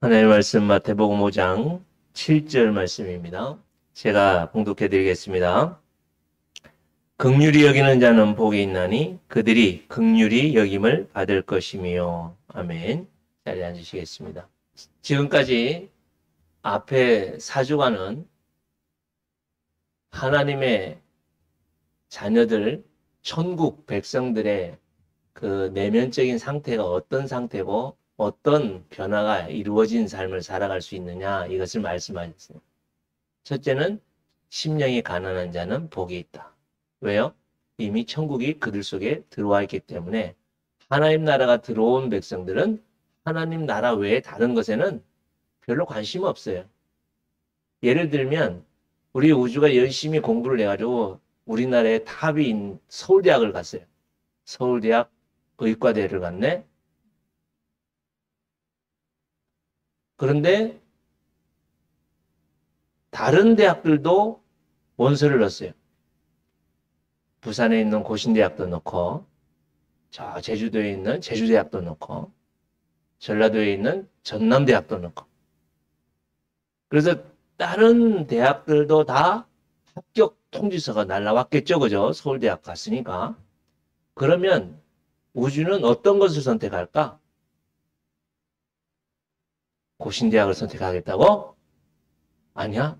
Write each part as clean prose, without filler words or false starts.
하나님의 말씀 마태복음 5장 7절 말씀입니다. 제가 봉독해 드리겠습니다. 긍휼히 여기는 자는 복이 있나니 그들이 긍휼히 여김을 받을 것이며. 아멘. 자리에 앉으시겠습니다. 지금까지 앞에 4주간은 하나님의 자녀들, 천국 백성들의 그 내면적인 상태가 어떤 상태고 어떤 변화가 이루어진 삶을 살아갈 수 있느냐, 이것을 말씀하셨습니다. 첫째는 심령이 가난한 자는 복이 있다. 왜요? 이미 천국이 그들 속에 들어와 있기 때문에 하나님 나라가 들어온 백성들은 하나님 나라 외에 다른 것에는 별로 관심 없어요. 예를 들면 우리 우주가 열심히 공부를 해가지고 우리나라의 탑인 서울대학을 갔어요. 서울대학 의과대를 갔네. 그런데 다른 대학들도 원서를 넣었어요. 부산에 있는 고신대학도 넣고, 저 제주도에 있는 제주대학도 넣고, 전라도에 있는 전남대학도 넣고. 그래서 다른 대학들도 다 합격 통지서가 날라왔겠죠, 그죠? 서울대학 갔으니까. 그러면 우주는 어떤 것을 선택할까? 고신대학을 선택하겠다고? 아니야.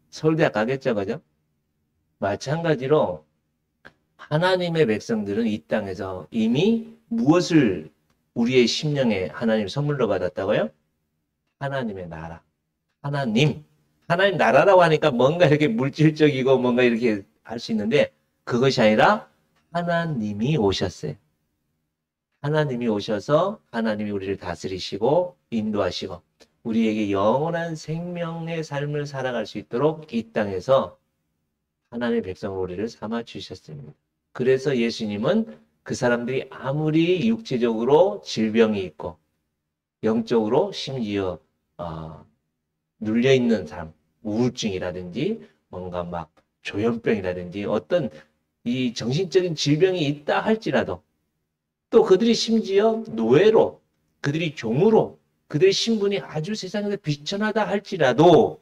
서울대학 가겠죠, 그죠? 마찬가지로 하나님의 백성들은 이 땅에서 이미 무엇을 우리의 심령에 하나님 선물로 받았다고요? 하나님의 나라. 하나님 나라라고 하니까 뭔가 이렇게 물질적이고 뭔가 이렇게 할 수 있는데 그것이 아니라 하나님이 오셨어요. 하나님이 오셔서 하나님이 우리를 다스리시고 인도하시고 우리에게 영원한 생명의 삶을 살아갈 수 있도록 이 땅에서 하나님의 백성으로 우리를 삼아 주셨습니다. 그래서 예수님은 그 사람들이 아무리 육체적으로 질병이 있고 영적으로 심지어 눌려있는 사람, 우울증이라든지 뭔가 막 조현병이라든지 어떤 이 정신적인 질병이 있다 할지라도 또 그들이 심지어 노예로, 그들이 종으로, 그들의 신분이 아주 세상에서 비천하다 할지라도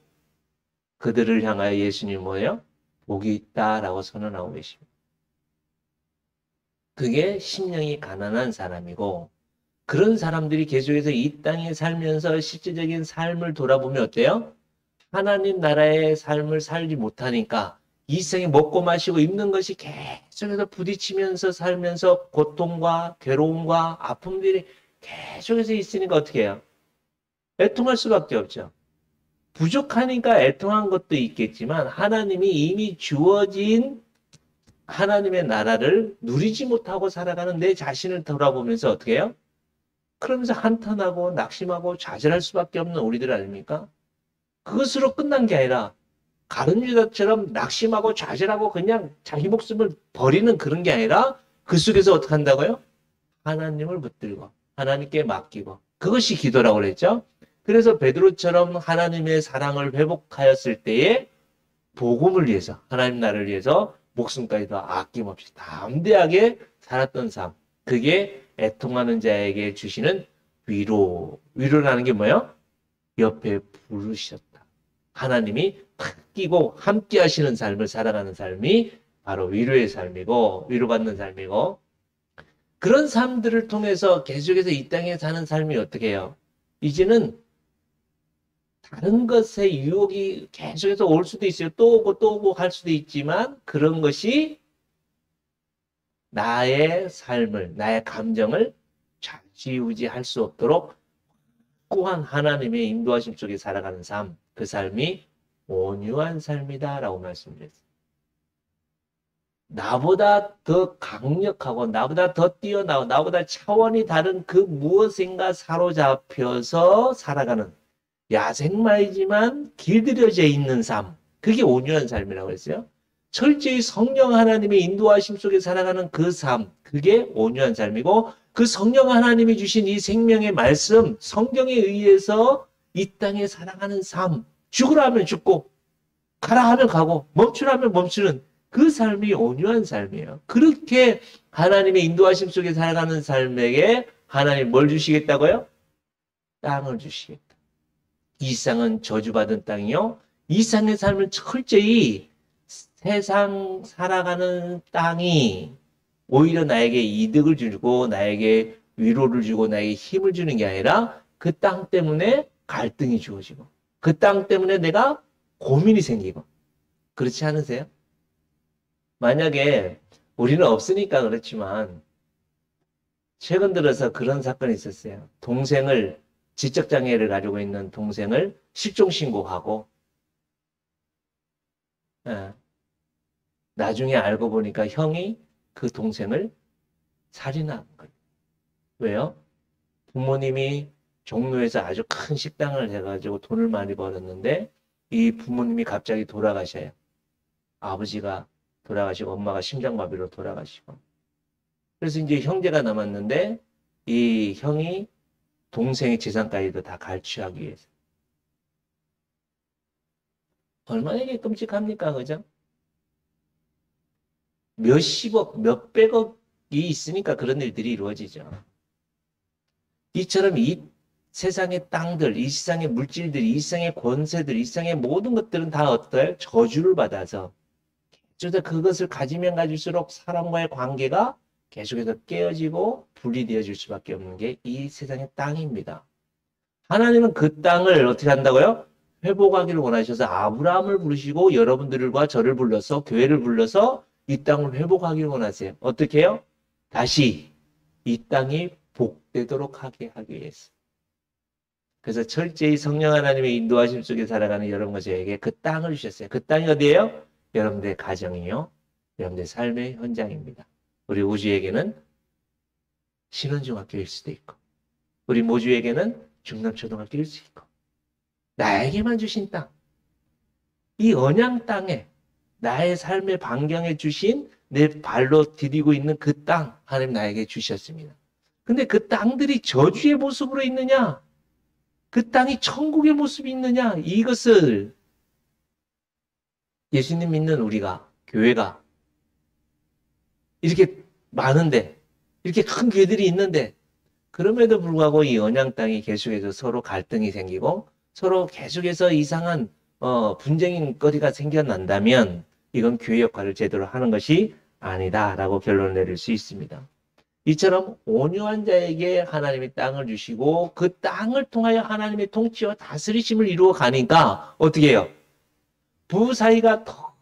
그들을 향하여 예수님이 뭐예요? 복이 있다라고 선언하고 계십니다. 그게 심령이 가난한 사람이고 그런 사람들이 계속해서 이 땅에 살면서 실제적인 삶을 돌아보면 어때요? 하나님 나라의 삶을 살지 못하니까 이 세상에 먹고 마시고 입는 것이 계속해서 부딪히면서 살면서 고통과 괴로움과 아픔들이 계속해서 있으니까 어떻게 해요? 애통할 수밖에 없죠. 부족하니까 애통한 것도 있겠지만 하나님이 이미 주어진 하나님의 나라를 누리지 못하고 살아가는 내 자신을 돌아보면서 어떻게 해요? 그러면서 한탄하고 낙심하고 좌절할 수밖에 없는 우리들 아닙니까? 그것으로 끝난 게 아니라 가룟 유다처럼 낙심하고 좌절하고 그냥 자기 목숨을 버리는 그런 게 아니라 그 속에서 어떻게 한다고요? 하나님을 붙들고 하나님께 맡기고 그것이 기도라고 그랬죠. 그래서 베드로처럼 하나님의 사랑을 회복하였을 때에 복음을 위해서 하나님 나라를 위해서 목숨까지도 아낌없이 담대하게 살았던 삶. 그게 애통하는 자에게 주시는 위로라는 게 뭐예요? 옆에 부르셨다. 하나님이 탁 끼고 함께 하시는 삶을 살아가는 삶이 바로 위로의 삶이고 위로받는 삶이고 그런 삶들을 통해서 계속해서 이 땅에 사는 삶이 어떻게 해요? 이제는 다른 것의 유혹이 계속해서 올 수도 있어요. 또 오고 또 오고 할 수도 있지만 그런 것이 나의 삶을, 나의 감정을 좌지우지할 수 없도록 확고한 하나님의 인도하심 속에 살아가는 삶, 그 삶이 온유한 삶이다라고 말씀드렸어요. 나보다 더 강력하고 나보다 더 뛰어나고 나보다 차원이 다른 그 무엇인가 사로잡혀서 살아가는 야생마이지만 길들여져 있는 삶, 그게 온유한 삶이라고 했어요. 철저히 성령 하나님의 인도하심 속에 살아가는 그 삶, 그게 온유한 삶이고 그 성령 하나님이 주신 이 생명의 말씀, 성경에 의해서 이 땅에 살아가는 삶, 죽으라 하면 죽고 가라 하면 가고 멈추라 하면 멈추는 그 삶이 온유한 삶이에요. 그렇게 하나님의 인도하심 속에 살아가는 삶에게 하나님 뭘 주시겠다고요? 땅을 주시겠다. 이 땅은 저주받은 땅이요. 이 땅의 삶을 철저히 세상 살아가는 땅이 오히려 나에게 이득을 주고 나에게 위로를 주고 나에게 힘을 주는 게 아니라 그 땅 때문에 갈등이 주어지고 그 땅 때문에 내가 고민이 생기고 그렇지 않으세요? 만약에 우리는 없으니까 그렇지만 최근 들어서 그런 사건이 있었어요. 동생을 지적장애를 가지고 있는 동생을 실종신고하고 나중에 알고 보니까 형이 그 동생을 살인한 거예요. 왜요? 부모님이 종로에서 아주 큰 식당을 해가지고 돈을 많이 벌었는데 이 부모님이 갑자기 돌아가셔요. 아버지가 돌아가시고 엄마가 심장마비로 돌아가시고 그래서 이제 형제가 남았는데 이 형이 동생의 재산까지도 다 갈취하기 위해서 얼마나 이게 끔찍합니까? 그죠? 몇십억, 몇백억이 있으니까 그런 일들이 이루어지죠. 이처럼 이 세상의 땅들, 이 세상의 물질들, 이 세상의 권세들, 이 세상의 모든 것들은 다 어떨 저주를 받아서 계속해서 그것을 가지면 가질수록 사람과의 관계가 계속해서 깨어지고 분리되어질 수밖에 없는 게 이 세상의 땅입니다. 하나님은 그 땅을 어떻게 한다고요? 회복하기를 원하셔서 아브라함을 부르시고 여러분들과 저를 불러서 교회를 불러서 이 땅을 회복하기를 원하세요. 어떻게 해요? 다시 이 땅이 복되도록 하기 위해서. 그래서 철저히 성령 하나님의 인도하심 속에 살아가는 여러분과 저에게 그 땅을 주셨어요. 그 땅이 어디예요? 여러분들의 가정이요. 여러분들의 삶의 현장입니다. 우리 우주에게는 신원중학교일 수도 있고 우리 모주에게는 중남초등학교일 수 있고 나에게만 주신 땅. 이 언양 땅에 나의 삶의 반경에 주신 내 발로 디디고 있는 그 땅 하나님 나에게 주셨습니다. 근데 그 땅들이 저주의 모습으로 있느냐? 그 땅이 천국의 모습이 있느냐? 이것을 예수님 믿는 우리가, 교회가 이렇게 많은데, 이렇게 큰 교회들이 있는데, 그럼에도 불구하고 이 언양 땅이 계속해서 서로 갈등이 생기고, 서로 계속해서 이상한 분쟁인 거리가 생겨난다면, 이건 교회 역할을 제대로 하는 것이 아니다라고 결론을 내릴 수 있습니다. 이처럼 온유한 자에게 하나님이 땅을 주시고 그 땅을 통하여 하나님의 통치와 다스리심을 이루어 가니까 어떻게 해요? 부부 사이가 더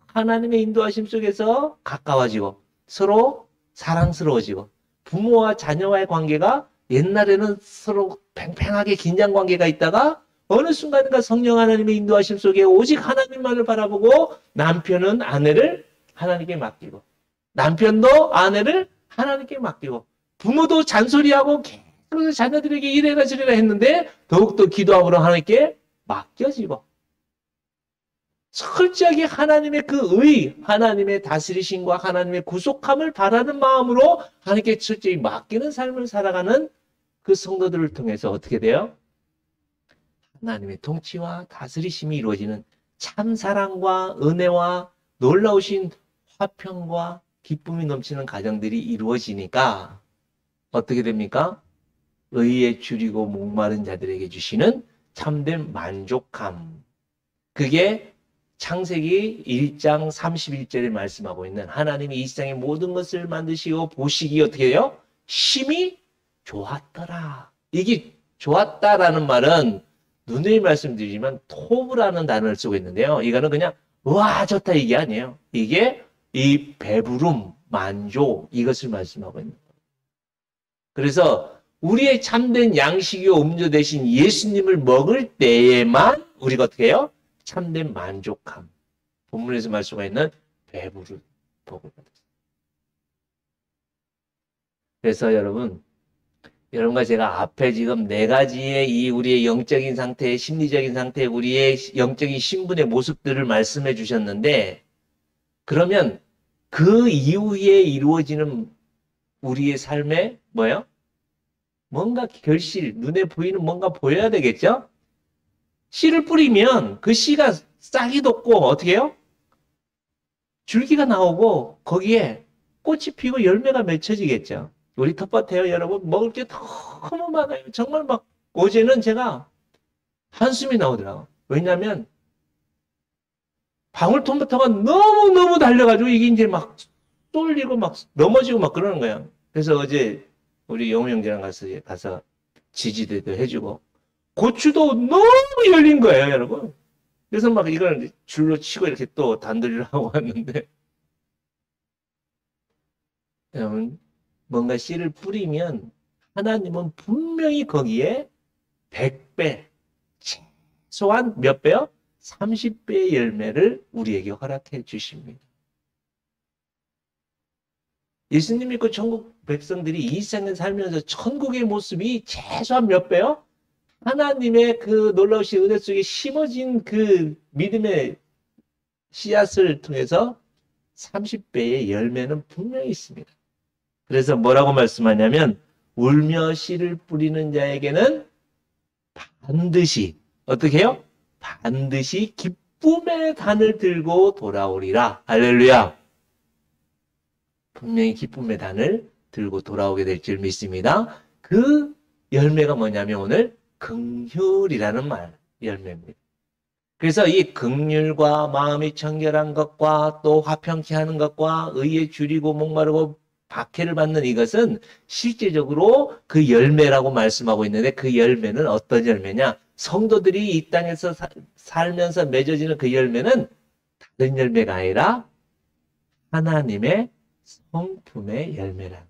하나님의 인도하심 속에서 가까워지고 서로 사랑스러워지고 부모와 자녀와의 관계가 옛날에는 서로 팽팽하게 긴장 관계가 있다가 어느 순간인가 성령 하나님의 인도하심 속에 오직 하나님만을 바라보고 남편은 아내를 하나님께 맡기고 남편도 아내를 하나님께 맡기고 부모도 잔소리하고 계속 자녀들에게 이래라 저래라 했는데 더욱더 기도함으로 하나님께 맡겨지고 철저하게 하나님의 그 의, 하나님의 다스리심과 하나님의 구속함을 바라는 마음으로 하나님께 철저히 맡기는 삶을 살아가는 그 성도들을 통해서 어떻게 돼요? 하나님의 통치와 다스리심이 이루어지는 참 사랑과 은혜와 놀라우신 화평과 기쁨이 넘치는 가정들이 이루어지니까 어떻게 됩니까? 의에 줄이고 목마른 자들에게 주시는 참된 만족함. 그게 창세기 1장 31절에 말씀하고 있는 하나님이 이 세상의 모든 것을 만드시고 보시기 어떻게 해요? 심히 좋았더라. 이게 좋았다라는 말은 누누이 말씀드리지만 토브라는 단어를 쓰고 있는데요. 이거는 그냥 와 좋다 이게 아니에요. 이게 이 배부름, 만족 이것을 말씀하고 있는 거예요. 그래서 우리의 참된 양식이요 음료 대신 예수님을 먹을 때에만 우리가 어떻게 해요? 참된 만족함. 본문에서 말씀하고 있는 배부른 복을 받았어요. 그래서 여러분과 제가 앞에 지금 네 가지의 이 우리의 영적인 상태, 심리적인 상태, 우리의 영적인 신분의 모습들을 말씀해 주셨는데 그러면 그 이후에 이루어지는 우리의 삶에 뭐예요? 뭔가 결실, 눈에 보이는 뭔가 보여야 되겠죠? 씨를 뿌리면 그 씨가 싹이 돋고 어떻게 해요? 줄기가 나오고 거기에 꽃이 피고 열매가 맺혀지겠죠. 우리 텃밭에요, 여러분. 먹을 게 너무 많아요. 정말 막 어제는 제가 한숨이 나오더라고. 왜냐면 방울토마토가 너무너무 달려가지고 이게 이제 막 쏠리고 막 넘어지고 막 그러는 거야. 그래서 어제 우리 영우 형제랑 가서 지지대도 해주고 고추도 너무 열린 거예요, 여러분. 그래서 막 이걸 줄로 치고 이렇게 또 단도리를 하고 왔는데 여러분 뭔가 씨를 뿌리면 하나님은 분명히 거기에 100배, 최소한 몇 배요? 30배의 열매를 우리에게 허락해 주십니다. 예수님 믿고 천국 백성들이 이 세상에 살면서 천국의 모습이 최소한 몇 배요? 하나님의 그 놀라우신 은혜 속에 심어진 그 믿음의 씨앗을 통해서 30배의 열매는 분명히 있습니다. 그래서 뭐라고 말씀하냐면 울며 씨를 뿌리는 자에게는 반드시 어떻게 해요? 반드시 기쁨의 단을 들고 돌아오리라. 할렐루야. 분명히 기쁨의 단을 들고 돌아오게 될 줄 믿습니다. 그 열매가 뭐냐면 오늘 긍휼이라는 열매입니다. 그래서 이 긍휼과 마음이 청결한 것과 또 화평케 하는 것과 의에 줄이고 목마르고 박해를 받는 이것은 실제적으로 그 열매라고 말씀하고 있는데 그 열매는 어떤 열매냐? 성도들이 이 땅에서 살면서 맺어지는 그 열매는 다른 열매가 아니라 하나님의 성품의 열매라.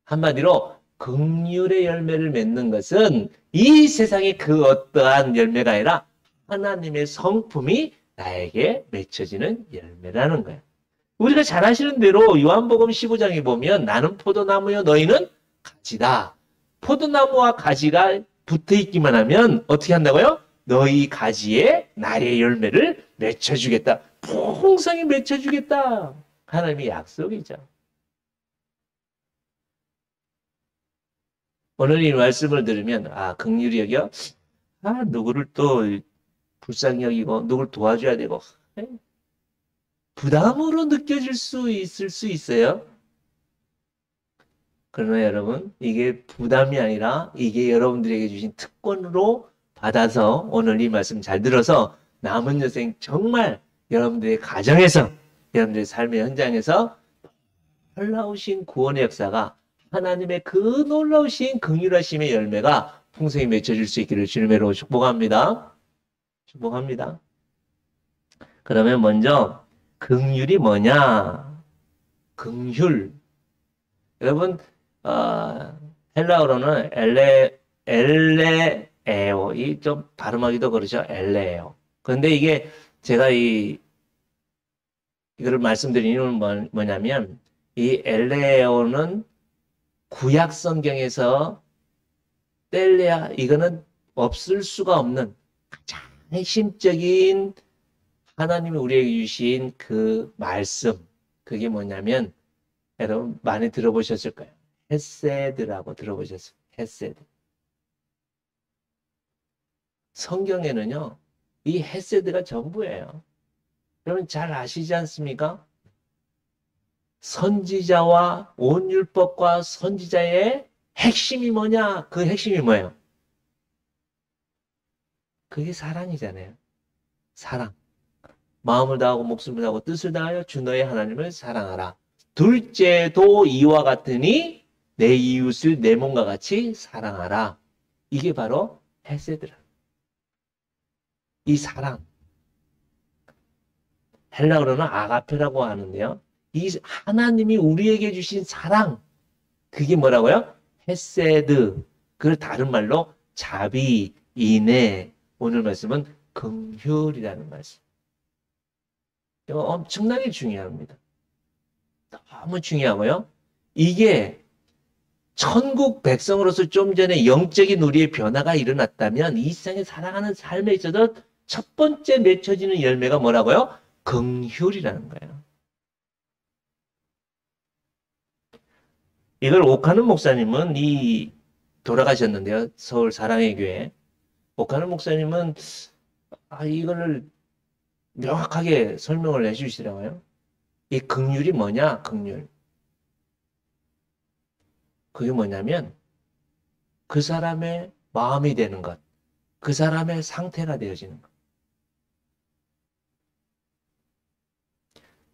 한마디로 긍휼의 열매를 맺는 것은 이 세상의 그 어떠한 열매가 아니라 하나님의 성품이 나에게 맺혀지는 열매라는 거예요. 우리가 잘 아시는 대로 요한복음 15장에 보면 나는 포도나무요 너희는 가지다. 포도나무와 가지가 붙어있기만 하면 어떻게 한다고요? 너희 가지에 나의 열매를 맺혀주겠다. 풍성히 맺혀주겠다. 하나님의 약속이죠. 오늘 이 말씀을 들으면 긍휼히 여겨? 누구를 또 불쌍히 여기고 누구를 도와줘야 되고 부담으로 느껴질 수 있을 수 있어요. 그러나 여러분 이게 부담이 아니라 이게 여러분들에게 주신 특권으로 받아서 오늘 이 말씀 잘 들어서 남은 여생 정말 여러분들의 가정에서 여러분들의 삶의 현장에서 놀라우신 구원의 역사가 하나님의 그 놀라우신 긍휼하심의 열매가 풍성히 맺혀질 수 있기를 주님으로 축복합니다. 축복합니다. 그러면 먼저 긍휼이 뭐냐? 긍휼. 여러분 헬라어로는 엘레에오 이 좀 발음하기도 그렇죠. 엘레에오. 그런데 이게 제가 이거를 말씀드리는 이유는 뭐냐면 이 엘레오는 구약 성경에서 뗄래야 이거는 없을 수가 없는 가장 핵심적인 하나님이 우리에게 주신 그 말씀 그게 뭐냐면 여러분 많이 들어보셨을 거예요. 헤세드라고 들어보셨어요. 헤세드. 성경에는요. 이 헤세드가 전부예요. 여러분 잘 아시지 않습니까? 선지자와 온 율법과 선지자의 핵심이 뭐냐? 그 핵심이 뭐예요? 그게 사랑이잖아요. 사랑. 마음을 다하고 목숨을 다하고 뜻을 다하여 주 너의 하나님을 사랑하라. 둘째도 이와 같으니 내 이웃을 내 몸과 같이 사랑하라. 이게 바로 헤세드라. 이 사랑. 헬라어로는 아가페라고 하는데요. 이 하나님이 우리에게 주신 사랑. 그게 뭐라고요? 헤세드. 그걸 다른 말로 자비, 인애. 오늘 말씀은 긍휼이라는 말씀. 이거 엄청나게 중요합니다. 너무 중요하고요. 이게 천국 백성으로서 좀 전에 영적인 우리의 변화가 일어났다면 이 세상에 살아가는 삶에 있어서 첫 번째 맺혀지는 열매가 뭐라고요? 긍휼이라는 거예요. 이걸 옥하는 목사님은 돌아가셨는데요. 서울 사랑의 교회. 옥하는 목사님은 이거를 명확하게 설명을 해주시더라고요. 이 긍휼이 뭐냐? 긍휼. 그게 뭐냐면 그 사람의 마음이 되는 것, 그 사람의 상태가 되어지는 것.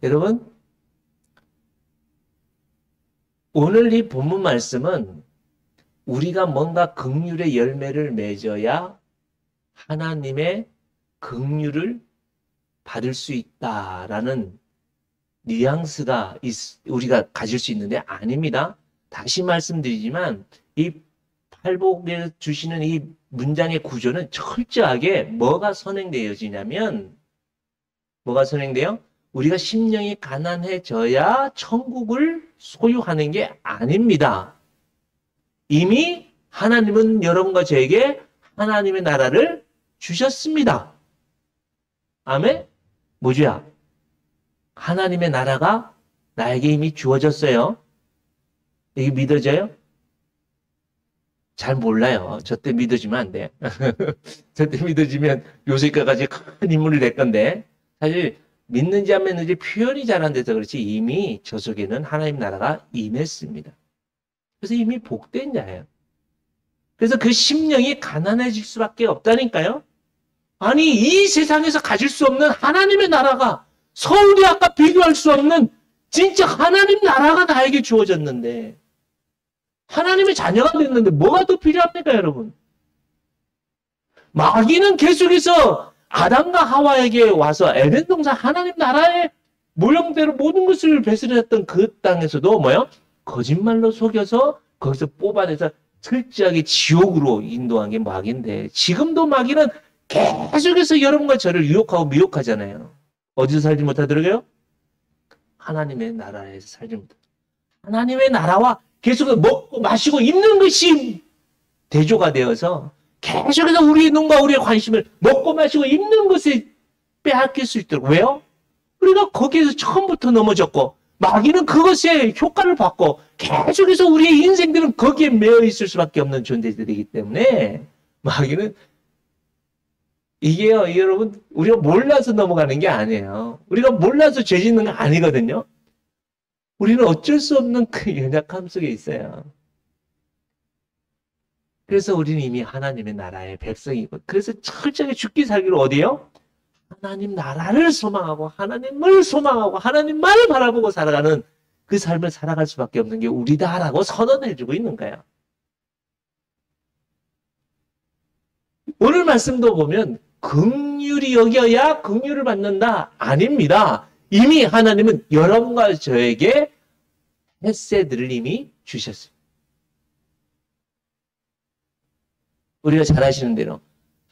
여러분, 오늘 이 본문 말씀은 우리가 뭔가 긍휼의 열매를 맺어야 하나님의 긍휼을 받을 수 있다라는 뉘앙스가 우리가 가질 수 있는데 아닙니다. 다시 말씀드리지만 이 팔복에 주시는 이 문장의 구조는 철저하게 뭐가 선행되어지냐면 뭐가 선행돼요? 우리가 심령이 가난해져야 천국을 소유하는 게 아닙니다. 이미 하나님은 여러분과 저에게 하나님의 나라를 주셨습니다. 아멘? 뭐죠? 하나님의 나라가 나에게 이미 주어졌어요. 이게 믿어져요? 잘 몰라요. 저 때 믿어지면 안 돼. 저 때 믿어지면 요새까지 큰 인물이 될 건데 사실 믿는지 안 믿는지 표현이 잘 안 돼서 그렇지 이미 저 속에는 하나님 나라가 임했습니다. 그래서 이미 복된 자예요. 그래서 그 심령이 가난해질 수밖에 없다니까요. 아니 이 세상에서 가질 수 없는 하나님의 나라가 서울대학과 비교할 수 없는 진짜 하나님 나라가 나에게 주어졌는데 하나님의 자녀가 됐는데 뭐가 더 필요합니까 여러분? 마귀는 계속해서 아담과 하와에게 와서 에덴 동산 하나님 나라의 모형대로 모든 것을 배설했던 그 땅에서도 뭐요? 거짓말로 속여서 거기서 뽑아내서 철저하게 지옥으로 인도한 게 마귀인데 지금도 마귀는 계속해서 여러분과 저를 유혹하고 미혹하잖아요. 어디서 살지 못하더라고요? 하나님의 나라에서 살지 못하더라고요. 하나님의 나라와 계속 먹고 마시고 입는 것이 대조가 되어서 계속해서 우리의 눈과 우리의 관심을 먹고 마시고 입는 것에 빼앗길 수 있도록. 왜요? 우리가 거기에서 처음부터 넘어졌고 마귀는 그것에 효과를 받고 계속해서 우리의 인생들은 거기에 매여 있을 수밖에 없는 존재들이기 때문에 마귀는 이게요, 여러분, 우리가 몰라서 넘어가는 게 아니에요. 우리가 몰라서 죄 짓는 거 아니거든요. 우리는 어쩔 수 없는 그 연약함 속에 있어요. 그래서 우리는 이미 하나님의 나라의 백성이고, 그래서 철저하게 죽기 살기로 어디요? 하나님 나라를 소망하고, 하나님을 소망하고, 하나님만을 바라보고 살아가는 그 삶을 살아갈 수밖에 없는 게 우리다라고 선언해주고 있는 거예요. 오늘 말씀도 보면 긍휼히 여겨야 긍휼을 받는다? 아닙니다. 이미 하나님은 여러분과 저에게 헤세드를 이미 주셨습니다. 우리가 잘 아시는 대로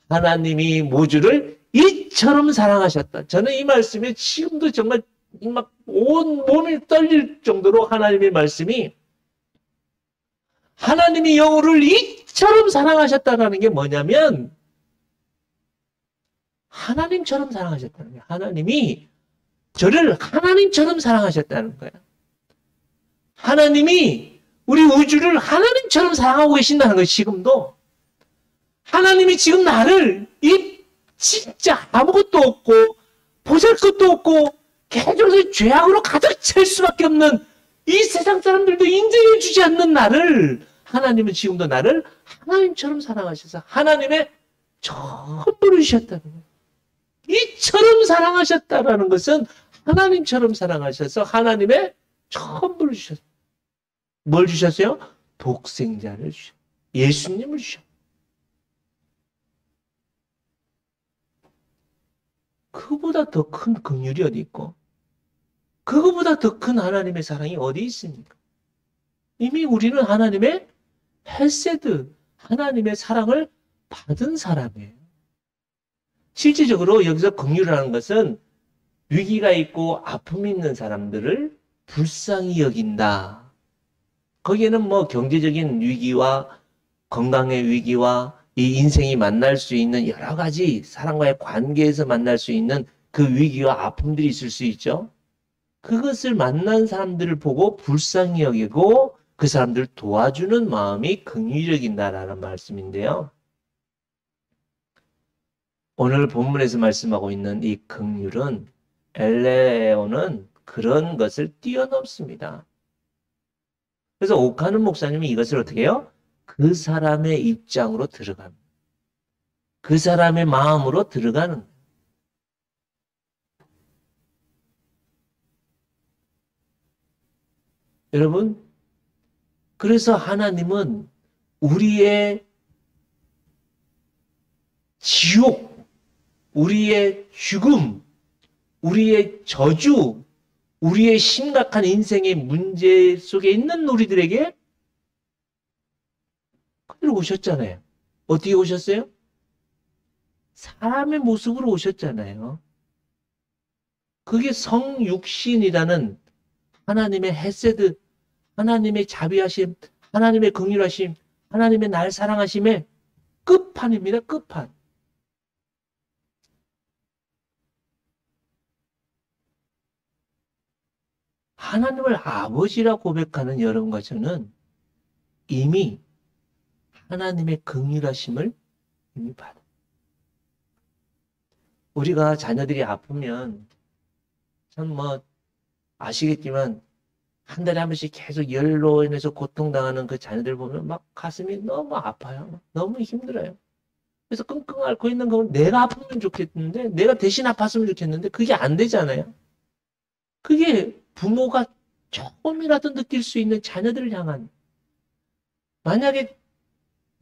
하나님이 모주를 이처럼 사랑하셨다. 저는 이 말씀에 지금도 정말 막 온 몸이 떨릴 정도로 하나님의 말씀이 하나님이 영혼을 이처럼 사랑하셨다는 게 뭐냐면 하나님처럼 사랑하셨다는 거예요. 하나님이 저를 하나님처럼 사랑하셨다는 거예요. 하나님이 우리 우주를 하나님처럼 사랑하고 계신다는 거예요. 지금도. 하나님이 지금 나를 이 진짜 아무것도 없고 보잘것도 없고 계속해서 죄악으로 가득 찰 수밖에 없는 이 세상 사람들도 인정해 주지 않는 나를 하나님은 지금도 나를 하나님처럼 사랑하셔서 하나님의 전부를 주셨다는 거예요. 이처럼 사랑하셨다라는 것은 하나님처럼 사랑하셔서 하나님의 전부를 주셨어요. 뭘 주셨어요? 독생자를 주셨어요. 예수님을 주셨어요. 그보다 더 큰 긍휼이 어디 있고 그거보다 더 큰 하나님의 사랑이 어디 있습니까? 이미 우리는 하나님의 헤세드, 하나님의 사랑을 받은 사람이에요. 실질적으로 여기서 긍휼이라는 것은 위기가 있고 아픔이 있는 사람들을 불쌍히 여긴다. 거기에는 뭐 경제적인 위기와 건강의 위기와 이 인생이 만날 수 있는 여러 가지 사람과의 관계에서 만날 수 있는 그 위기와 아픔들이 있을 수 있죠. 그것을 만난 사람들을 보고 불쌍히 여기고 그 사람들을 도와주는 마음이 긍휼히 여긴다라는 말씀인데요. 오늘 본문에서 말씀하고 있는 이 긍휼은 엘레오는 그런 것을 뛰어넘습니다. 그래서 오카는 목사님이 이것을 어떻게 해요? 그 사람의 입장으로 들어가는, 그 사람의 마음으로 들어가는. 여러분, 그래서 하나님은 우리의 지옥, 우리의 죽음, 우리의 저주, 우리의 심각한 인생의 문제 속에 있는 우리들에게 그대로 오셨잖아요. 어떻게 오셨어요? 사람의 모습으로 오셨잖아요. 그게 성육신이라는 하나님의 헤세드, 하나님의 자비하심, 하나님의 긍휼하심, 하나님의 날 사랑하심의 끝판입니다. 끝판. 하나님을 아버지라 고백하는 여러분과 저는 이미 하나님의 긍휼하심을 이미 받아요. 우리가 자녀들이 아프면 참 아시겠지만 한 달에 한 번씩 계속 열로 인해서 고통당하는 그 자녀들 보면 막 가슴이 너무 아파요. 너무 힘들어요. 그래서 끙끙 앓고 있는 건 내가 아프면 좋겠는데, 내가 대신 아팠으면 좋겠는데 그게 안 되잖아요. 그게 부모가 조금이라도 느낄 수 있는 자녀들을 향한, 만약에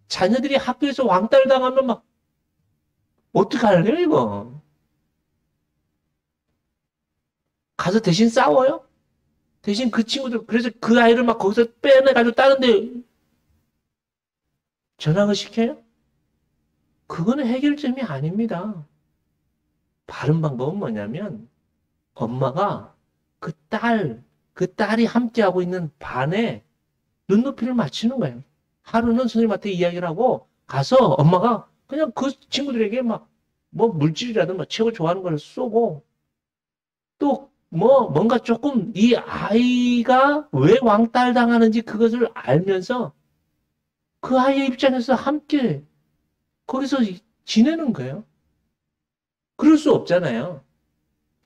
자녀들이 학교에서 왕따를 당하면 막 어떡할래요 이거? 가서 대신 싸워요? 대신 그 친구들, 그래서 그 아이를 막 거기서 빼내가지고 다른 데 전학을 시켜요? 그거는 해결점이 아닙니다. 바른 방법은 뭐냐면 엄마가 그 딸이 함께하고 있는 반에 눈높이를 맞추는 거예요. 하루는 선생님한테 이야기를 하고 가서 엄마가 그냥 그 친구들에게 막 물질이라든 최고 좋아하는 걸 쏘고, 또 뭔가 조금 이 아이가 왜 왕따를 당하는지 그것을 알면서 그 아이의 입장에서 함께 거기서 지내는 거예요. 그럴 수 없잖아요.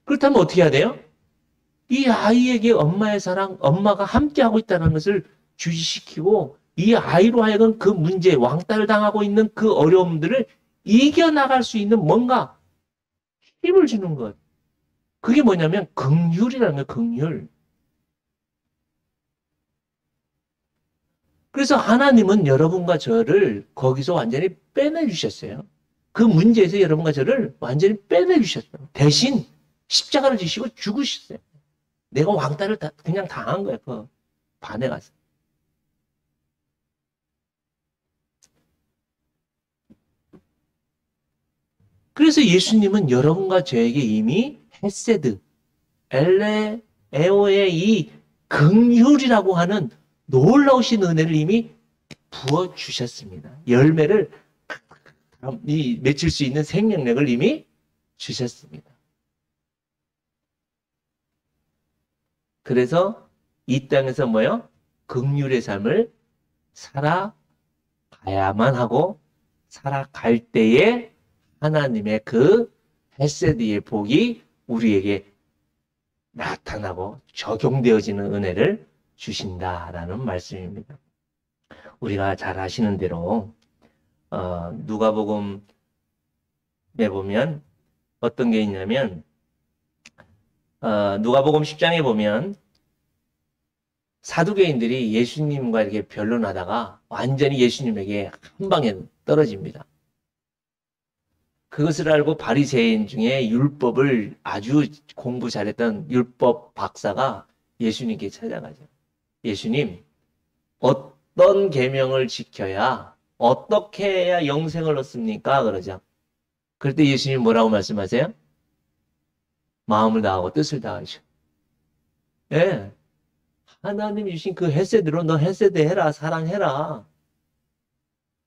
그렇다면 어떻게 해야 돼요? 이 아이에게 엄마의 사랑, 엄마가 함께하고 있다는 것을 주시시키고, 이 아이로 하여금 그 문제, 왕따를 당하고 있는 그 어려움들을 이겨나갈 수 있는 뭔가 힘을 주는 것. 그게 뭐냐면 긍휼이라는 거예요. 긍휼. 그래서 하나님은 여러분과 저를 거기서 완전히 빼내주셨어요. 그 문제에서 여러분과 저를 완전히 빼내주셨어요. 대신 십자가를 지시고 죽으셨어요. 내가 왕따를 그냥 당한 거예요. 그 반에 가서. 그래서 예수님은 여러분과 저에게 이미 헤세드, 에오의 이 긍휼이라고 하는 놀라우신 은혜를 이미 부어주셨습니다. 열매를 맺을 수 있는 생명력을 이미 주셨습니다. 그래서 이 땅에서 긍휼의 삶을 살아가야만 하고, 살아갈 때에 하나님의 그 헤세드의 복이 우리에게 나타나고 적용되어지는 은혜를 주신다라는 말씀입니다. 우리가 잘 아시는 대로 누가복음에 보면 어떤 게 있냐면, 누가복음 10장에 보면 사두개인들이 예수님과 이렇게 변론하다가 완전히 예수님에게 한 방에 떨어집니다. 그것을 알고 바리새인 중에 율법을 아주 공부 잘했던 율법 박사가 예수님께 찾아가죠. 예수님, 어떤 계명을 지켜야, 어떻게 해야 영생을 얻습니까? 그러죠. 그럴 때 예수님 뭐라고 말씀하세요? 마음을 다하고 뜻을 다하셔. 예. 하나님이 주신 그 헤세드로 너 헤세드 해라, 사랑해라.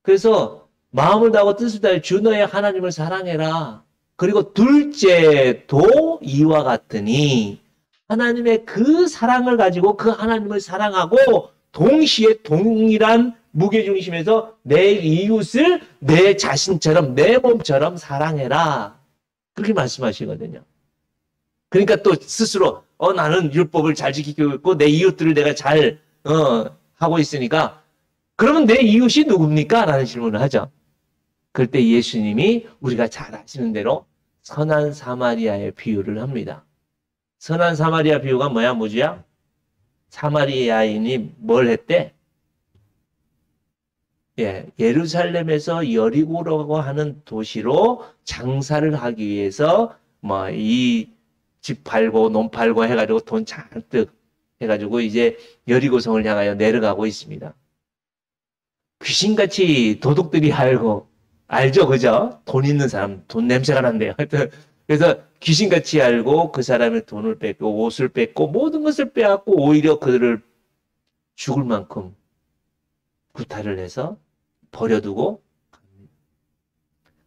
그래서 마음을 다하고 뜻을 다해 주 너의 하나님을 사랑해라. 그리고 둘째도 이와 같으니, 하나님의 그 사랑을 가지고 그 하나님을 사랑하고 동시에 동일한 무게중심에서 내 이웃을 내 자신처럼, 내 몸처럼 사랑해라. 그렇게 말씀하시거든요. 그러니까 또 스스로 나는 율법을 잘 지키고 있고 내 이웃들을 내가 잘 하고 있으니까 그러면 내 이웃이 누굽니까? 라는 질문을 하죠. 그럴 때 예수님이 우리가 잘 아시는 대로 선한 사마리아의 비유를 합니다. 선한 사마리아 비유가 뭐야? 뭐지야? 사마리아인이 뭘 했대? 예, 예루살렘에서 여리고라고 하는 도시로 장사를 하기 위해서 뭐 이 집 팔고 논 팔고 해가지고 돈 잔뜩 해가지고 이제 여리고성을 향하여 내려가고 있습니다. 귀신같이 도둑들이 알죠, 그죠? 돈 있는 사람, 돈 냄새가 난대요. 하여튼 그래서 귀신같이 알고 그 사람의 돈을 뺏고 옷을 뺏고 모든 것을 빼앗고 오히려 그들을 죽을 만큼 구타를 해서 버려두고 갑니다.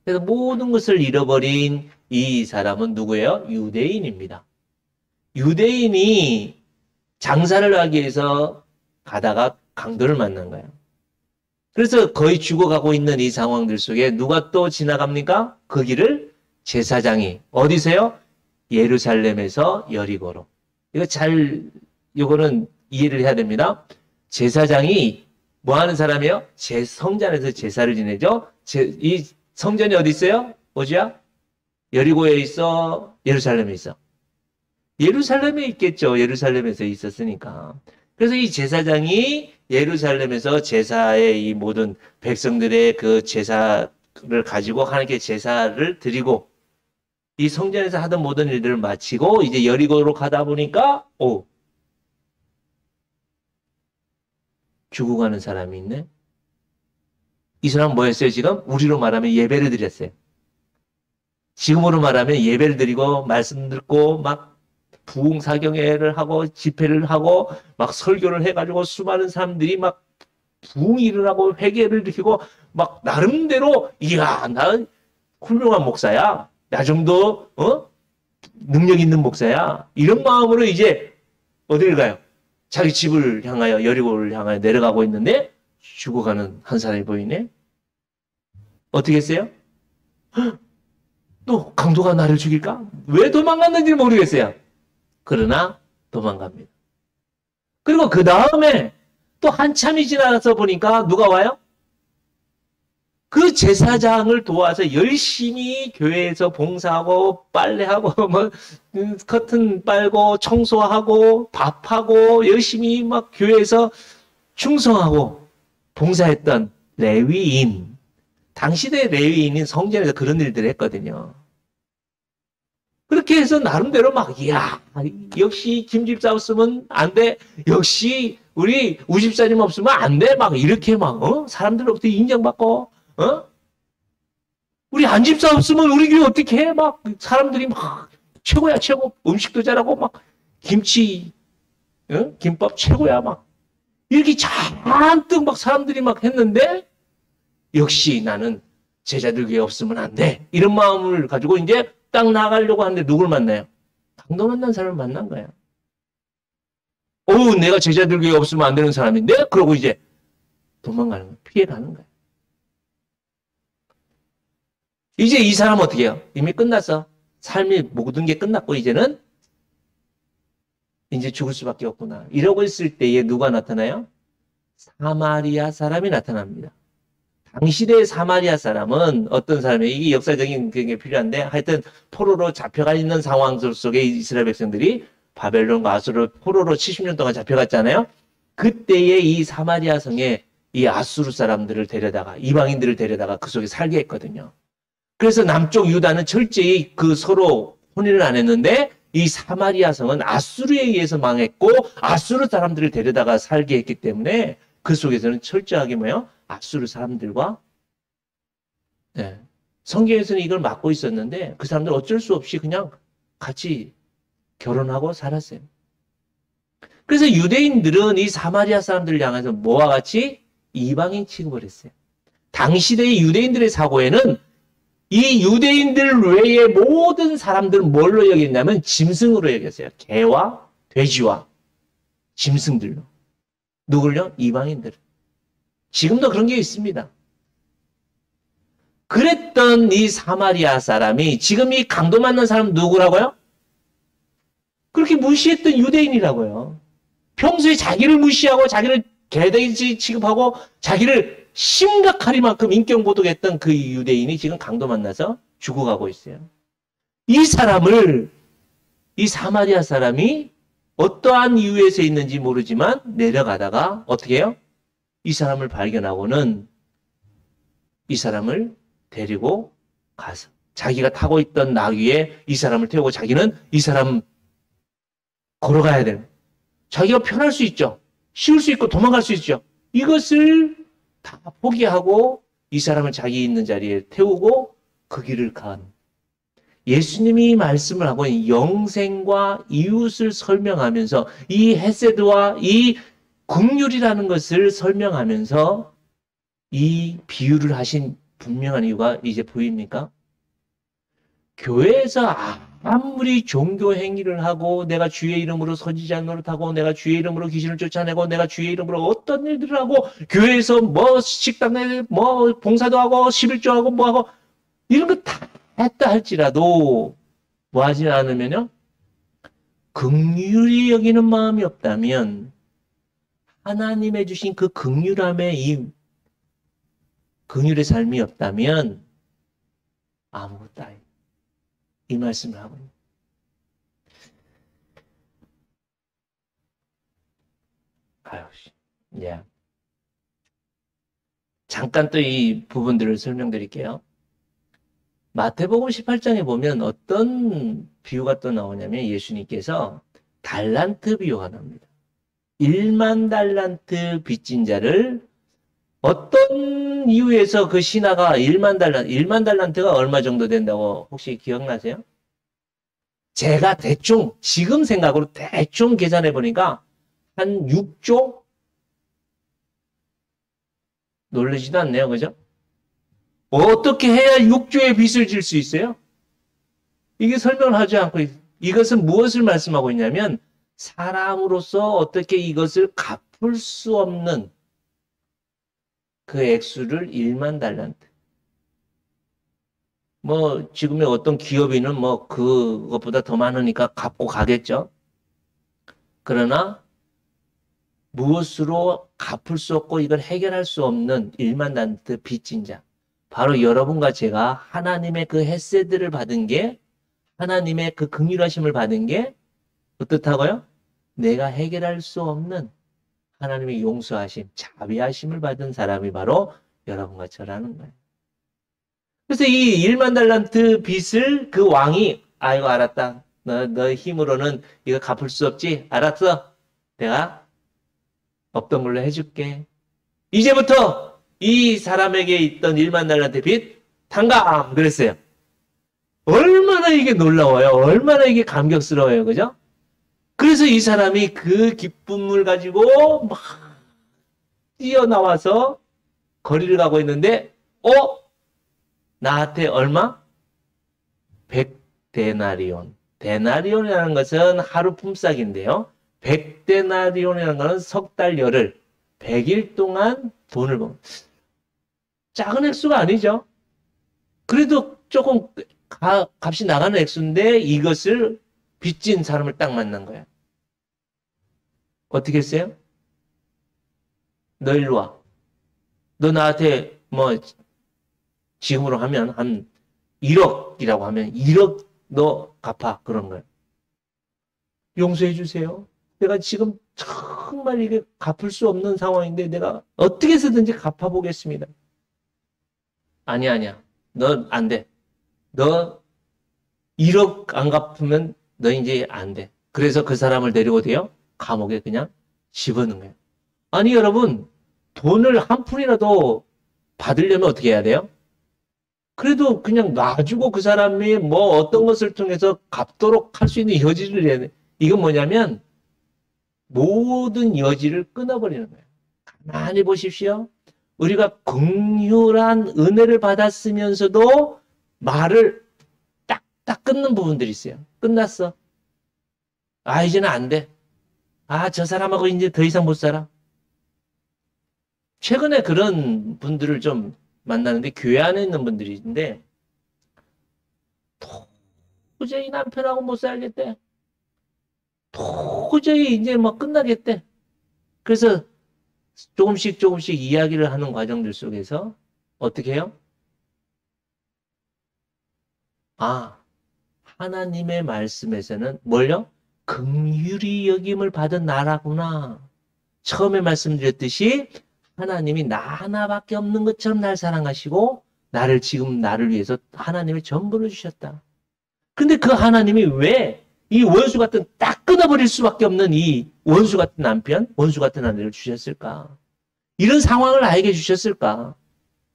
그래서 모든 것을 잃어버린 이 사람은 누구예요? 유대인입니다. 유대인이 장사를 하기 위해서 가다가 강도를 만난 거예요. 그래서 거의 죽어가고 있는 이 상황들 속에 누가 또 지나갑니까? 그 길을 제사장이 어디서요? 예루살렘에서 여리고로. 이거는 이해를 해야 됩니다. 제사장이 뭐 하는 사람이에요? 성전에서 제사를 지내죠. 이 성전이 어디 있어요? 어디야? 여리고에 있어? 예루살렘에 있어? 예루살렘에 있겠죠. 예루살렘에서 있었으니까. 그래서 이 제사장이 예루살렘에서 제사의 이 모든 백성들의 그 제사를 가지고 하나님께 제사를 드리고 이 성전에서 하던 모든 일들을 마치고 이제 여리고로 가다 보니까 죽어가는 사람이 있네. 이 사람 뭐 했어요 지금? 우리로 말하면 예배를 드렸어요. 지금으로 말하면 예배를 드리고 말씀 듣고 막 부흥사경회를 하고 집회를 하고 막 설교를 해가지고 수많은 사람들이 막 부흥이 일어나고 회개를 일으키고 막 나름대로 이야 나 훌륭한 목사야. 나 정도 능력 있는 목사야. 이런 마음으로 이제 어디를 가요? 자기 집을 향하여 여리고를 향하여 내려가고 있는데 죽어가는 한 사람이 보이네. 어떻게 했어요? 또 강도가 나를 죽일까? 왜 도망갔는지 모르겠어요. 그러나 도망갑니다. 그리고 그 다음에 또 한참이 지나서 보니까 누가 와요? 그 제사장을 도와서 열심히 교회에서 봉사하고 빨래하고 뭐 커튼 빨고 청소하고 밥하고 열심히 막 교회에서 충성하고 봉사했던 레위인. 당시대 레위인인 성전에서 그런 일들을 했거든요. 그렇게 해서 나름대로 막 이야 역시 김집사 없으면 안 돼. 역시 우리 우집사님 없으면 안 돼. 막 이렇게 막 사람들로부터 인정받고 우리 안집사 없으면 우리 교회 어떻게 해? 막 사람들이 막 최고야 최고. 음식도 잘하고 막 김치 김밥 최고야 막 이렇게 잔뜩 막 사람들이 막 했는데 역시 나는 제자들 교회 없으면 안 돼. 이런 마음을 가지고 이제 딱 나가려고 하는데 누굴 만나요? 강도 만난 사람을 만난 거야. 내가 제자들 교회 없으면 안 되는 사람인데? 그러고 이제 도망가는 거야. 피해가는 거야. 이제 이 사람 어떻게 해요? 이미 끝났어. 삶이 모든 게 끝났고 이제는 이제 죽을 수밖에 없구나. 이러고 있을 때에 누가 나타나요? 사마리아 사람이 나타납니다. 당시대의 사마리아 사람은 어떤 사람이에요? 이게 역사적인 게 필요한데 하여튼 포로로 잡혀가 있는 상황 속에 이스라엘 백성들이 바벨론과 아수르 포로로 70년 동안 잡혀갔잖아요. 그때에 이 사마리아 성에 이 아수르 사람들을 데려다가 이방인들을 데려다가 그 속에 살게 했거든요. 그래서 남쪽 유다는 철저히 그 서로 혼인을 안 했는데 이 사마리아 성은 아수르에 의해서 망했고 아수르 사람들을 데려다가 살게 했기 때문에 그 속에서는 철저하게 뭐예요? 아수르 사람들과 성경에서는 이걸 막고 있었는데 그 사람들 어쩔 수 없이 그냥 같이 결혼하고 살았어요. 그래서 유대인들은 이 사마리아 사람들을 향해서 뭐와 같이 이방인 취급을 했어요. 당시대의 유대인들의 사고에는 이 유대인들 외의 모든 사람들은 뭘로 여겼냐면 짐승으로 여겼어요. 개와 돼지와 짐승들로. 누굴요? 이방인들. 지금도 그런 게 있습니다. 그랬던 이 사마리아 사람이 지금 이 강도 만난 사람 누구라고요? 그렇게 무시했던 유대인이라고요. 평소에 자기를 무시하고 자기를 개돼지 취급하고 자기를 심각하리만큼 인격모독했던 그 유대인이 지금 강도 만나서 죽어가고 있어요. 이 사람을 이 사마리아 사람이 어떠한 이유에서 있는지 모르지만 내려가다가 어떻게 해요? 이 사람을 발견하고는 이 사람을 데리고 가서 자기가 타고 있던 나귀에 이 사람을 태우고 자기는 이 사람 걸어가야 되는. 자기가 편할 수 있죠. 쉬울 수 있고 도망갈 수 있죠. 이것을 다 포기하고 이 사람을 자기 있는 자리에 태우고 그 길을 간. 예수님이 말씀을 하고 영생과 이웃을 설명하면서 이 헤세드와 이 긍휼이라는 것을 설명하면서 이 비유를 하신 분명한 이유가 이제 보입니까? 교회에서 아무리 종교 행위를 하고 내가 주의 이름으로 선지자 노릇하고 내가 주의 이름으로 귀신을 쫓아내고 내가 주의 이름으로 어떤 일들을 하고 교회에서 뭐 식당에 뭐 봉사도 하고 11조 하고 뭐 하고 이런 거 다 했다 할지라도 뭐 하지 않으면요 긍휼히 여기는 마음이 없다면 하나님의 주신 그 긍휼함의 이 긍휼의 삶이 없다면 아무것도 아니에요. 이 말씀을 하고 있습니다. 아유, 예. 잠깐 또 이 부분들을 설명드릴게요. 마태복음 18장에 보면 어떤 비유가 또 나오냐면 예수님께서 달란트 비유가 나옵니다. 1만 달란트 빚진 자를 어떤 이유에서 그 신하가 1만 달란트가 얼마 정도 된다고 혹시 기억나세요? 제가 대충 지금 생각으로 대충 계산해 보니까 한 6조? 놀라지도 않네요. 그죠? 어떻게 해야 6조의 빚을 질 수 있어요? 이게 설명을 하지 않고 이것은 무엇을 말씀하고 있냐면 사람으로서 어떻게 이것을 갚을 수 없는 그 액수를 1만 달란트. 뭐 지금의 어떤 기업인은 뭐 그것보다 더 많으니까 갚고 가겠죠. 그러나 무엇으로 갚을 수 없고 이걸 해결할 수 없는 1만 달란트 빚진 자. 바로 여러분과 제가 하나님의 그 헤세드를 받은 게 하나님의 그 긍휼하심을 받은 게 어떻다고요? 내가 해결할 수 없는 하나님의 용서하심, 자비하심을 받은 사람이 바로 여러분과 저라는 거예요. 그래서 이 1만 달란트 빚을 그 왕이 아이고 알았다. 너 힘으로는 이거 갚을 수 없지? 알았어. 내가 없던 걸로 해줄게. 이제부터 이 사람에게 있던 1만 달란트 빚 탕감 그랬어요. 얼마나 이게 놀라워요. 얼마나 이게 감격스러워요. 그죠? 그래서 이 사람이 그 기쁨을 가지고 막 뛰어나와서 거리를 가고 있는데 나한테 얼마? 100데나리온. 데나리온이라는 것은 하루 품삯인데요. 100데나리온이라는 것은 석 달 열흘 100일 동안 돈을 번. 작은 액수가 아니죠. 그래도 조금 값이 나가는 액수인데 이것을 빚진 사람을 딱 만난 거야. 어떻게 했어요? 너 일로 와. 너 나한테 뭐 지금으로 하면 한 1억이라고 하면 1억 너 갚아. 그런 거예요. 용서해 주세요. 내가 지금 정말 이게 갚을 수 없는 상황인데 내가 어떻게 해서든지 갚아보겠습니다. 아니야. 너 안 돼. 너 1억 안 갚으면 너 이제 안 돼. 그래서 그 사람을 데리고 돼요? 감옥에 그냥 집어넣는 거예요. 아니 여러분 돈을 한 푼이라도 받으려면 어떻게 해야 돼요? 그래도 그냥 놔주고 그 사람이 뭐 어떤 것을 통해서 갚도록 할 수 있는 여지를 내야 돼. 이건 뭐냐면 모든 여지를 끊어버리는 거예요. 가만히 보십시오. 우리가 긍휼한 은혜를 받았으면서도 말을 딱딱 끊는 부분들이 있어요. 끝났어. 이제는 안 돼. 저 사람하고 이제 더 이상 못 살아. 최근에 그런 분들을 좀 만나는데 교회 안에 있는 분들인데 도저히 남편하고 못 살겠대. 도저히 이제 뭐 끝나겠대. 그래서 조금씩 조금씩 이야기를 하는 과정들 속에서 어떻게 해요? 아, 하나님의 말씀에서는 뭘요? 긍휼히 여김을 받은 나라구나. 처음에 말씀드렸듯이 하나님이 나 하나밖에 없는 것처럼 날 사랑하시고 나를 위해서 하나님의 전부를 주셨다. 근데 그 하나님이 왜 이 원수 같은 딱 끊어버릴 수밖에 없는 이 원수 같은 남편, 원수 같은 아내를 주셨을까? 이런 상황을 나에게 주셨을까?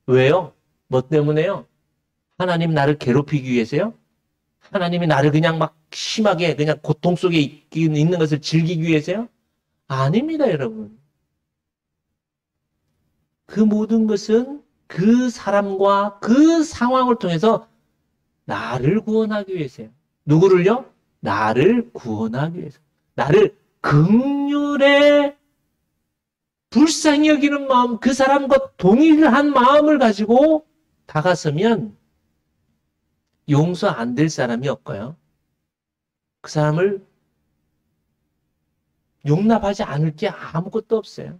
왜요? 뭐 때문에요? 하나님 나를 괴롭히기 위해서요? 하나님이 나를 그냥 막 심하게 그냥 고통 속에 있는 것을 즐기기 위해서요? 아닙니다, 여러분. 그 모든 것은 그 사람과 그 상황을 통해서 나를 구원하기 위해서요. 누구를요? 나를 구원하기 위해서. 나를 긍휼에 불쌍히 여기는 마음, 그 사람과 동일한 마음을 가지고 다가서면 용서 안 될 사람이 없고요. 그 사람을 용납하지 않을 게 아무것도 없어요.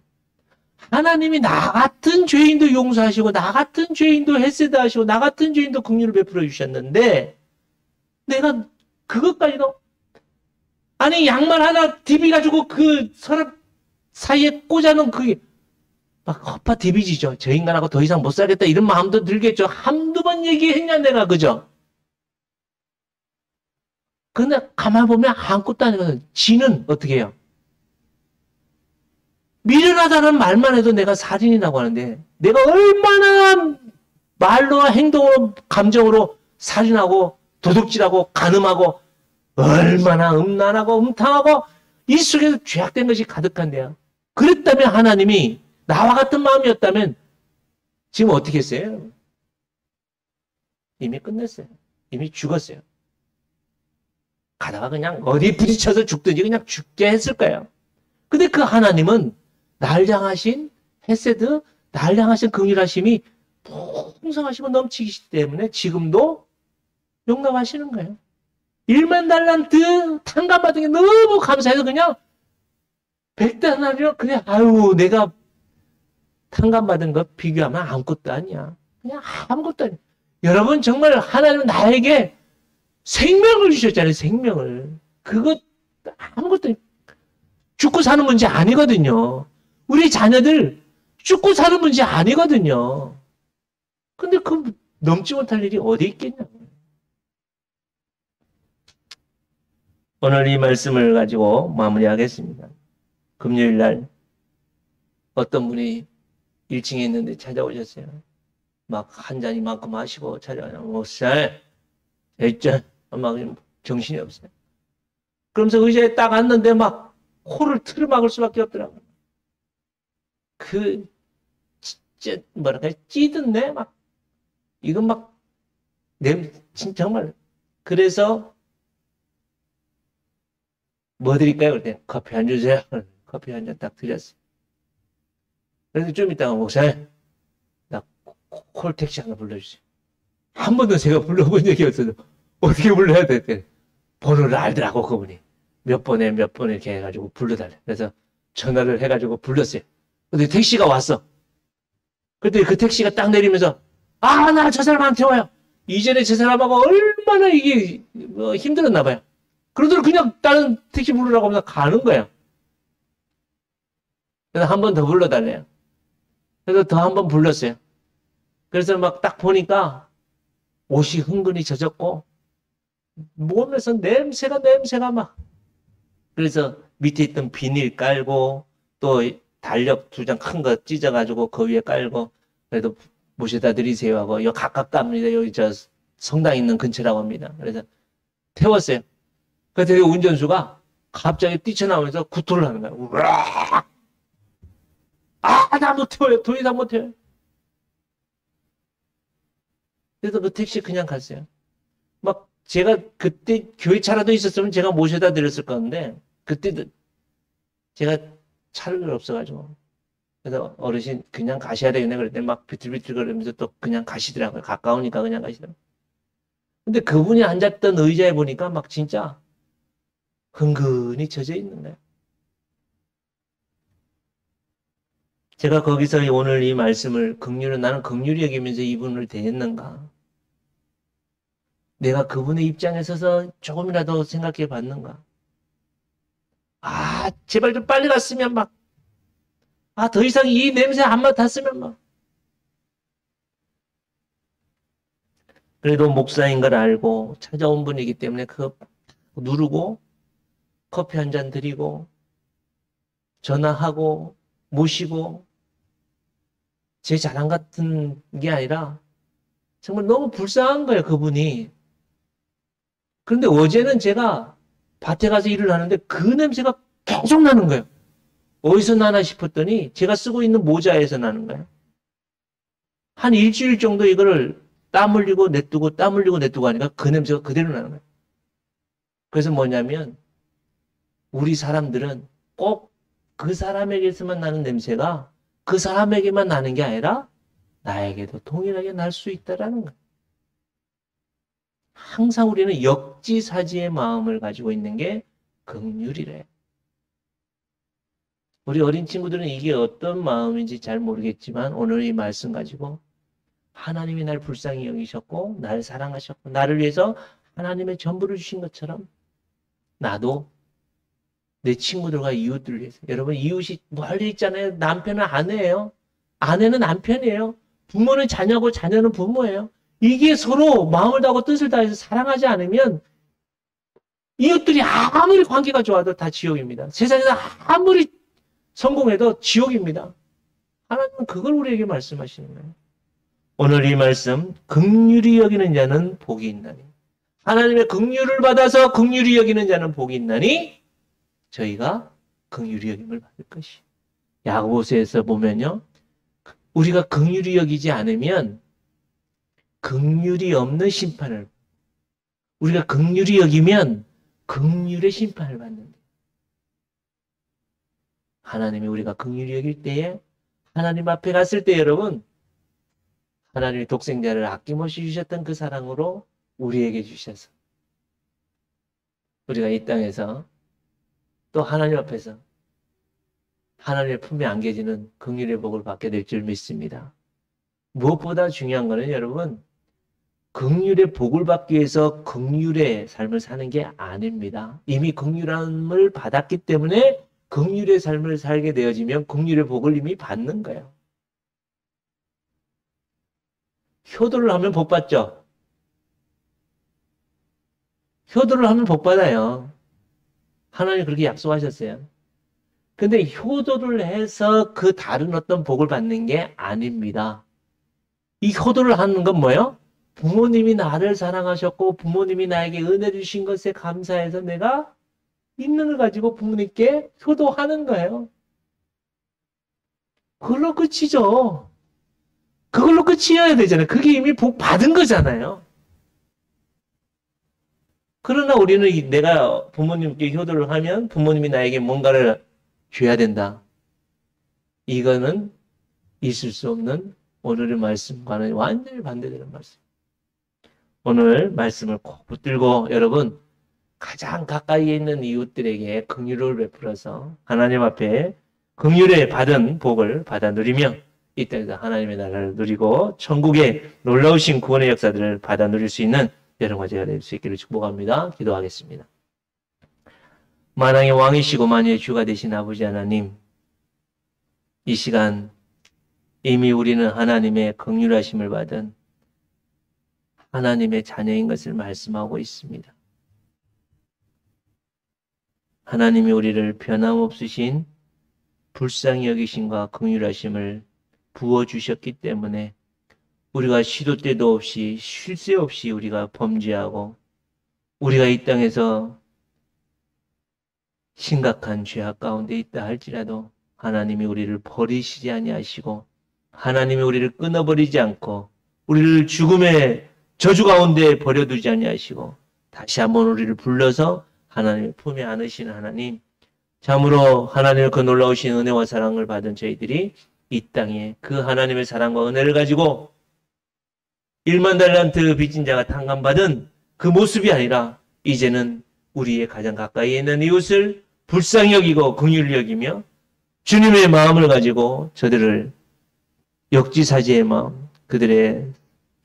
하나님이 나 같은 죄인도 용서하시고 나 같은 죄인도 헤세드 하시고 나 같은 죄인도 긍휼을 베풀어 주셨는데 내가 그것까지도 아니 양말 하나 디비가지고 그 사람 사이에 꽂아놓은 그게 막 허파 디비지죠. 저 인간하고 더 이상 못 살겠다 이런 마음도 들겠죠. 한두 번 얘기했냐 내가 그죠? 근데 가만 보면 아무것도 아니거든. 지는 어떻게 해요? 미련하다는 말만 해도 내가 살인이라고 하는데 내가 얼마나 말로 행동으로 감정으로 살인하고 도둑질하고 간음하고 얼마나 음란하고 음탕하고 이 속에서 죄악된 것이 가득한데요. 그랬다면 하나님이 나와 같은 마음이었다면 지금 어떻게 했어요? 이미 끝냈어요. 이미 죽었어요. 가다가 그냥 어디 부딪혀서 죽든지 그냥 죽게 했을 거예요. 근데 그 하나님은 날 향하신 헤세드, 날 향하신 긍휼하심이 풍성하시고 넘치기 때문에 지금도 용납하시는 거예요. 1만 달란트 탕감받은 게 너무 감사해서 그냥 100달러면 그냥 아유 내가 탕감받은 것 비교하면 아무것도 아니야. 그냥 아무것도 아니야. 여러분 정말 하나님은 나에게 생명을 주셨잖아요. 생명을. 그것 아무것도 아니야. 죽고 사는 문제 아니거든요. 우리 자녀들 죽고 사는 문제 아니거든요. 근데 그 넘지 못할 일이 어디 있겠냐고요. 오늘 이 말씀을 가지고 마무리하겠습니다. 금요일 날 어떤 분이 1층에 있는데 찾아오셨어요. 막 한 잔 이만큼 마시고 찾아와요. 목살, 액잔, 막 정신이 없어요. 그러면서 의자에 딱 앉는데 막 코를 틀어막을 수밖에 없더라고요. 그 진짜 뭐랄까 찌든내 막 이건 막 진짜 정말 그래서 뭐 드릴까요? 그때 커피 한 주세요. 커피 한 잔 딱 드렸어요. 그래서 좀 이따가 목사님 나 콜택시 하나 불러주세요. 한 번도 제가 불러본 적이 없어서 어떻게 불러야 돼? 번호를 알더라고 그분이 몇 번에 이렇게 해가지고 불러달래. 그래서 전화를 해가지고 불렀어요. 근데 택시가 왔어. 그때 그 택시가 딱 내리면서 나 저 사람한테 와요. 이전에 저 사람하고 얼마나 이게 힘들었나 봐요. 그러더니 그냥 다른 택시 부르라고 하면서 가는 거예요. 그래서 한 번 더 불러달래요. 그래서 더 한 번 불렀어요. 그래서 막 딱 보니까 옷이 흥건히 젖었고 몸에서 냄새가 막 그래서 밑에 있던 비닐 깔고 또 달력 2장 큰 거 찢어가지고 그 위에 깔고 그래도 모셔다 드리세요 하고 여기 가깝다 합니다. 여기 저 성당 있는 근처라고 합니다. 그래서 태웠어요. 그래서 운전수가 갑자기 뛰쳐나오면서 구토를 하는 거예요. 우와! 나 못 태워요. 더 이상 못 태워요. 그래서 그 택시 그냥 갔어요. 막 제가 그때 교회 차라도 있었으면 제가 모셔다 드렸을 건데 그때도 제가 차를 없어가지고 그래서 어르신 그냥 가셔야 되겠네 그랬더니 막 비틀비틀 거리면서 또 그냥 가시더라고요. 가까우니까 그냥 가시더라고요. 근데 그분이 앉았던 의자에 보니까 막 진짜 흥건히 젖어 있는 거예요. 제가 거기서 오늘 이 말씀을 나는 긍휼히 여기면서 이분을 대했는가? 내가 그분의 입장에 서서 조금이라도 생각해 봤는가? 제발 좀 빨리 갔으면 막, 더 이상 이 냄새 안 맡았으면 막. 그래도 목사인 걸 알고 찾아온 분이기 때문에 그거 누르고 커피 한 잔 드리고 전화하고 모시고 제 자랑 같은 게 아니라 정말 너무 불쌍한 거예요, 그분이. 그런데 어제는 제가 밭에 가서 일을 하는데 그 냄새가 계속 나는 거예요. 어디서 나나 싶었더니 제가 쓰고 있는 모자에서 나는 거예요. 한 일주일 정도 이거를 땀 흘리고 냅두고 땀 흘리고 냅두고 하니까 그 냄새가 그대로 나는 거예요. 그래서 뭐냐면 우리 사람들은 꼭 그 사람에게서만 나는 냄새가 그 사람에게만 나는 게 아니라 나에게도 동일하게 날 수 있다라는 거예요. 항상 우리는 역지사지의 마음을 가지고 있는 게 긍휼이래. 우리 어린 친구들은 이게 어떤 마음인지 잘 모르겠지만 오늘 이 말씀 가지고 하나님이 날 불쌍히 여기셨고 날 사랑하셨고 나를 위해서 하나님의 전부를 주신 것처럼 나도 내 친구들과 이웃들을 위해서. 여러분, 이웃이 멀리 있잖아요. 남편은 아내예요. 아내는 남편이에요. 부모는 자녀고 자녀는 부모예요. 이게 서로 마음을 다하고 뜻을 다해서 사랑하지 않으면 이웃들이 아무리 관계가 좋아도 다 지옥입니다. 세상에서 아무리 성공해도 지옥입니다. 하나님은 그걸 우리에게 말씀하시는 거예요. 오늘 이 말씀, 긍휼히 여기는 자는 복이 있나니. 하나님의 긍휼을 받아서 긍휼히 여기는 자는 복이 있나니 저희가 긍휼히 여김을 받을 것이. 야고보서에서 보면요. 우리가 긍휼히 여기지 않으면 긍휼이 없는 심판을, 우리가 긍휼히 여기면 긍휼의 심판을 받는다. 하나님이 우리가 긍휼히 여길 때에 하나님 앞에 갔을 때 여러분 하나님의 독생자를 아낌없이 주셨던 그 사랑으로 우리에게 주셔서 우리가 이 땅에서 또 하나님 앞에서 하나님의 품에 안겨지는 긍휼의 복을 받게 될 줄 믿습니다. 무엇보다 중요한 것은 여러분 긍휼의 복을 받기 위해서 긍휼의 삶을 사는 게 아닙니다. 이미 긍휼함을 받았기 때문에 긍휼의 삶을 살게 되어지면 긍휼의 복을 이미 받는 거예요. 효도를 하면 복 받죠? 효도를 하면 복 받아요. 하나님 그렇게 약속하셨어요. 근데 효도를 해서 그 다른 어떤 복을 받는 게 아닙니다. 이 효도를 하는 건 뭐예요? 부모님이 나를 사랑하셨고 부모님이 나에게 은혜 주신 것에 감사해서 내가 있는 걸 가지고 부모님께 효도하는 거예요. 그걸로 끝이죠. 그걸로 끝이어야 되잖아요. 그게 이미 복 받은 거잖아요. 그러나 우리는 내가 부모님께 효도를 하면 부모님이 나에게 뭔가를 줘야 된다. 이거는 있을 수 없는 오늘의 말씀과는 완전히 반대되는 말씀. 오늘 말씀을 꼭 붙들고 여러분 가장 가까이에 있는 이웃들에게 긍휼을 베풀어서 하나님 앞에 긍휼에 받은 복을 받아 누리며 이 땅에서 하나님의 나라를 누리고 천국의 놀라우신 구원의 역사들을 받아 누릴 수 있는 여러분과 제가 될 수 있기를 축복합니다. 기도하겠습니다. 만왕의 왕이시고 만유의 주가 되신 아버지 하나님, 이 시간 이미 우리는 하나님의 긍휼하심을 받은 하나님의 자녀인 것을 말씀하고 있습니다. 하나님이 우리를 변함없으신 불쌍히 여기심과 긍휼하심을 부어주셨기 때문에 우리가 시도 때도 없이 쉴 새 없이 우리가 범죄하고 우리가 이 땅에서 심각한 죄악 가운데 있다 할지라도 하나님이 우리를 버리시지 아니하시고 하나님이 우리를 끊어버리지 않고 우리를 죽음의 저주 가운데 버려두지 아니하시고 다시 한번 우리를 불러서 하나님의 품에 안으시는 하나님, 참으로 하나님의 그 놀라우신 은혜와 사랑을 받은 저희들이 이 땅에 그 하나님의 사랑과 은혜를 가지고 1만 달란트 빚진 자가 탕감받은 그 모습이 아니라 이제는 우리의 가장 가까이에 있는 이웃을 불쌍히 여기고 긍휼히 여기며 주님의 마음을 가지고 저들을 역지사지의 마음, 그들의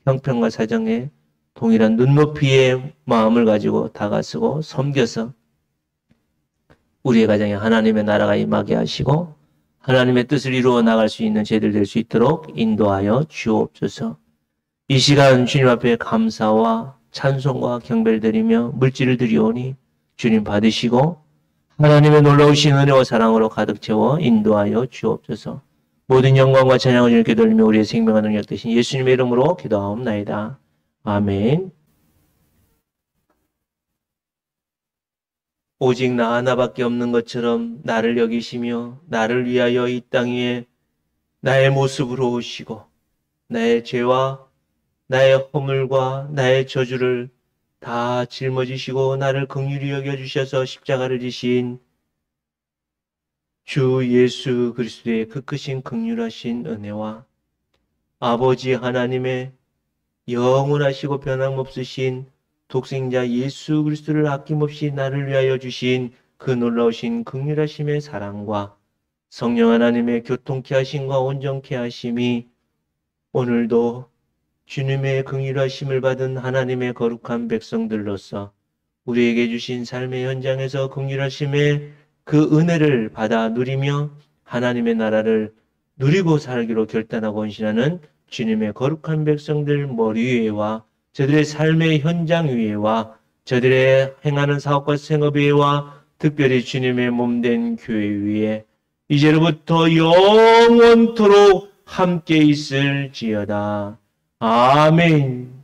형편과 사정에 동일한 눈높이의 마음을 가지고 다가서고 섬겨서 우리의 가정에 하나님의 나라가 임하게 하시고 하나님의 뜻을 이루어 나갈 수 있는 제들 될 수 있도록 인도하여 주옵소서. 이 시간 주님 앞에 감사와 찬송과 경배를 드리며 물질을 드리오니 주님 받으시고 하나님의 놀라우신 은혜와 사랑으로 가득 채워 인도하여 주옵소서. 모든 영광과 찬양을 주님께 돌리며 우리의 생명과 능력 되신 예수님의 이름으로 기도하옵나이다. 아멘. 오직 나 하나밖에 없는 것처럼 나를 여기시며 나를 위하여 이 땅 위에 나의 모습으로 오시고 나의 죄와 나의 허물과 나의 저주를 다 짊어지시고 나를 긍휼히 여겨주셔서 십자가를 지신 주 예수 그리스도의 그 크신 긍휼하신 은혜와 아버지 하나님의 영원하시고 변함없으신 독생자 예수 그리스도를 아낌없이 나를 위하여 주신 그 놀라우신 긍휼하심의 사랑과 성령 하나님의 교통케 하심과 온전케 하심이 오늘도 주님의 긍휼하심을 받은 하나님의 거룩한 백성들로서 우리에게 주신 삶의 현장에서 긍휼하심의 그 은혜를 받아 누리며 하나님의 나라를 누리고 살기로 결단하고 헌신하는 주님의 거룩한 백성들 머리 위에와 저들의 삶의 현장 위에와 저들의 행하는 사업과 생업 위에와 특별히 주님의 몸된 교회 위에 이제로부터 영원토록 함께 있을지어다. 아멘.